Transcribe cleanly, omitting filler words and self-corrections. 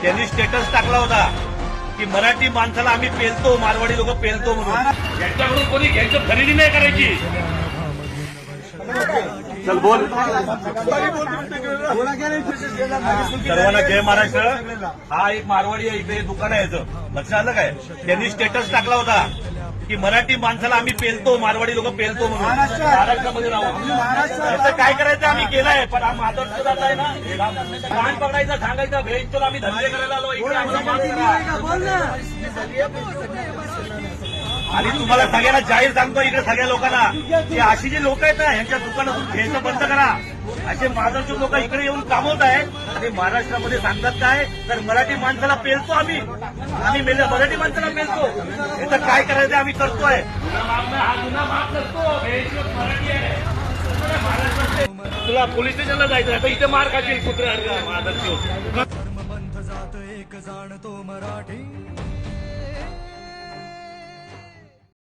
त्यांनी स्टेटस टाकला होता की मराठी माणसाला आम्ही पेलतो, मारवाडी लोक पेलतो म्हणून. यांच्याकडून कोणी घ्यायचं, खरेदी नाही करायची. चल बोल. सर्वांना जय महाराष्ट्र. हा एक मारवाडी आहे, इथे दुकान आहे याचं. लक्षात आलं काय? त्यांनी स्टेटस टाकला होता की मराठी माणसाला आम्ही पेलतो, मारवाडी लोक पेलतो म्हणून. महाराष्ट्रामध्ये राहू याचं काय करायचं आम्ही केलंय, पण हा माधव जात आहे ना, कान पकडायचं, सांगायचं भेट आम्ही धंदे करायला आलो इकडे, आम्हाला माफ करा. आणि तुम्हाला सगळ्यांना जाहीर सांगतो इकडे सगळ्या लोकांना की अशी जी लोक आहेत ना, यांच्या दुकानातून घ्यायचं बंद करा. असे माधवचे लोक इकडे येऊन कामवत आहेत आणि महाराष्ट्रामध्ये सांगतात काय, तर मराठी माणसाला पेलतो आम्ही मराठी माणसाला पेलतो. याचं काय करायचं आम्ही करतोय. हा गुन्हा माफ करतो. तुला पोलीस स्टेशनला जायचं आता, इथे मार खाशील कुत्रे माधवचे. जात एक जाणतो मराठी